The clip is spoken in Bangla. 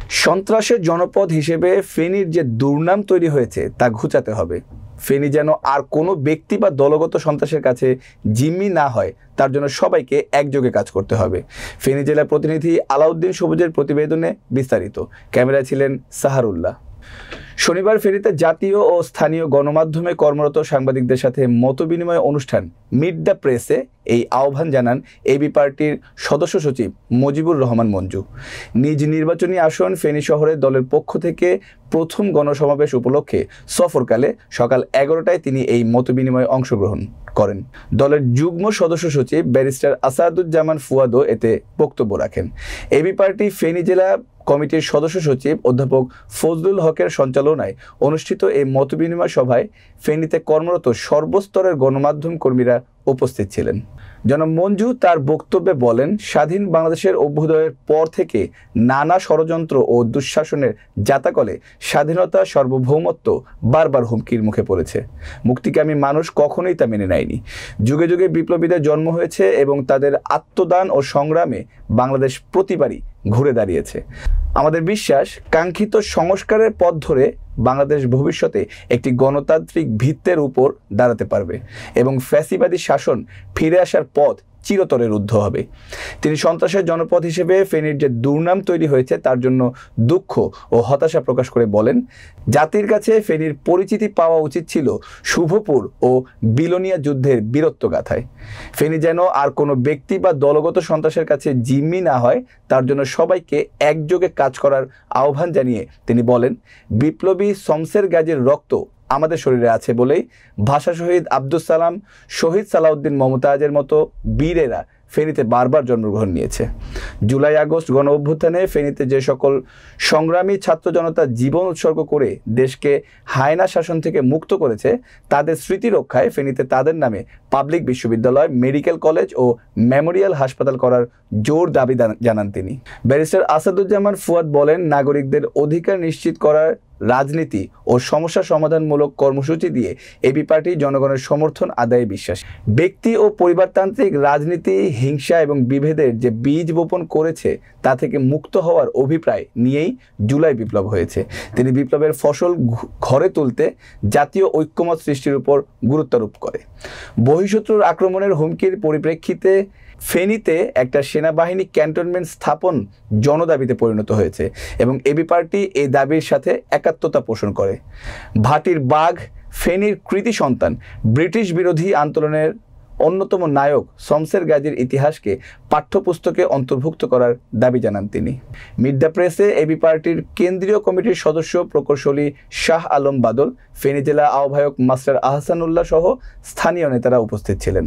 সন্ত্রাসের জনপদ হিসেবে ফেনীর যে দুর্নাম তৈরি হয়েছে তা ঘুচাতে হবে। ফেনী যেন আর কোনো ব্যক্তি বা দলগত সন্ত্রাসের কাছে জিম্মি না হয়, তার জন্য সবাইকে একযোগে কাজ করতে হবে। ফেনী জেলার প্রতিনিধি আলাউদ্দিন সবুজের প্রতিবেদনে বিস্তারিত। ক্যামেরায় ছিলেন সাহারুল্লাহ। শনিবার ফেনীতে জাতীয় ও স্থানীয় গণমাধ্যমে কর্মরত সাংবাদিকদের সাথে মতবিনিময় অনুষ্ঠান মিট দ্য প্রেসে এই আহ্বান জানান এবি পার্টির সদস্য সচিব মুজিবুর রহমান মঞ্জু। নিজ নির্বাচনী আসন ফেনী শহরে দলের পক্ষ থেকে প্রথম গণসমাবেশ উপলক্ষে সফরকালে সকাল 11টায় তিনি এই মতবিনিময়ে অংশগ্রহণ করেন। দলের যুগ্ম সদস্য সচিব ব্যারিস্টার আসাদুজ্জামান ফুয়াদও এতে বক্তব্য রাখেন। এবি পার্টি ফেনী জেলা কমিটির সদস্য সচিব অধ্যাপক ফজলুল হকের সঞ্চালনায় অনুষ্ঠিত এই মতবিনিময় সভায় ফেনীতে কর্মরত সর্বস্তরের গণমাধ্যম কর্মীরা উপস্থিত ছিলেন। জনাব মঞ্জু তার বক্তব্যে বলেন, স্বাধীন বাংলাদেশের অভ্যুদয়ের পর থেকে নানা ষড়যন্ত্র ও দুঃশাসনের জাতাকলে স্বাধীনতা সার্বভৌমত্ব বারবার হুমকির মুখে পড়েছে। মুক্তিকামী মানুষ কখনোই তা মেনে নেয়নি। যুগে যুগে বিপ্লবীদের জন্ম হয়েছে এবং তাদের আত্মদান ও সংগ্রামে বাংলাদেশ প্রতিবারই ঘুরে দাঁড়িয়েছে। আমাদের বিশ্বাস, কাঙ্ক্ষিত সংস্কারের পথ ধরে বাংলাদেশ ভবিষ্যতে একটি গণতান্ত্রিক ভিত্তির উপর দাঁড়াতে পারবে এবং ফ্যাসিবাদী শাসন ফিরে আসার পথ চিরতরে রুদ্ধ হবে। তিনি সন্ত্রাসের জনপদ হিসেবে ফেনীর যে দুর্নাম তৈরি হয়েছে তার জন্য দুঃখ ও হতাশা প্রকাশ করে বলেন, জাতির কাছে ফেনীর পরিচিতি পাওয়া উচিত ছিল শুভপুর ও বিলোনিয়া যুদ্ধের বীরত্বগাথায়। ফেনী যেন আর কোনো ব্যক্তি বা দলগত সন্ত্রাসের কাছে জিম্মি না হয়, তার জন্য সবাইকে একযোগে কাজ করার আহ্বান জানিয়ে তিনি বলেন, বিপ্লবী শমসের গাজীর রক্ত আমাদের শরীরে আছে বলেই ভাষা শহীদ আব্দুস সালাম, শহীদ সালাউদ্দিন মমতাজের মতো বীরেরা ফেনীতে বারবার জন্মগ্রহণ নিয়েছে। জুলাই আগস্ট গণ অভ্যুত্থানে ফেনীতে যে সকল সংগ্রামী ছাত্র জনতা জীবন উৎসর্গ করে দেশকে হায়না শাসন থেকে মুক্ত করেছে, তাদের স্মৃতি রক্ষায় ফেনীতে তাদের নামে পাবলিক বিশ্ববিদ্যালয়, মেডিকেল কলেজ ও মেমোরিয়াল হাসপাতাল করার জোর দাবি জানান তিনি। ব্যারিস্টার আসাদুজ্জামান ফুয়াদ বলেন, নাগরিকদের অধিকার নিশ্চিত করার রাজনীতি ও সমস্যা সমাধানমূলক কর্মসূচি দিয়ে এবি পার্টি জনগণের সমর্থন আদায়ে বিশ্বাসী। ব্যক্তি ও পরিবারতান্ত্রিক রাজনীতি হিংসা এবং বিভেদের যে বীজ বপন করেছে তা থেকে মুক্ত হওয়ার অভিপ্রায় নিয়েই জুলাই বিপ্লব হয়েছে। তিনি বিপ্লবের ফসল ঘরে তুলতে জাতীয় ঐক্যমত সৃষ্টির উপর গুরুত্বারোপ করে। বহিঃশত্রুর আক্রমণের হুমকির পরিপ্রেক্ষিতে ফেনীতে একটা সেনাবাহিনী ক্যান্টনমেন্ট স্থাপন জনদাবিতে পরিণত হয়েছে এবং এবি পার্টি এই দাবির সাথে একাত্মতা পোষণ করে। ভাটির বাঘ, ফেনীর কৃতি সন্তান, ব্রিটিশ বিরোধী আন্দোলনের অন্যতম নায়ক শমসের গাজীর ইতিহাসকে পাঠ্যপুস্তকে অন্তর্ভুক্ত করার দাবি জানান তিনি। মিট দ্য প্রেসে এবি পার্টির কেন্দ্রীয় কমিটির সদস্য প্রকৌশলী শাহ আলম বাদল, ফেনী জেলা আহ্বায়ক মাস্টার আহসানুল্লাহ সহ স্থানীয় নেতারা উপস্থিত ছিলেন।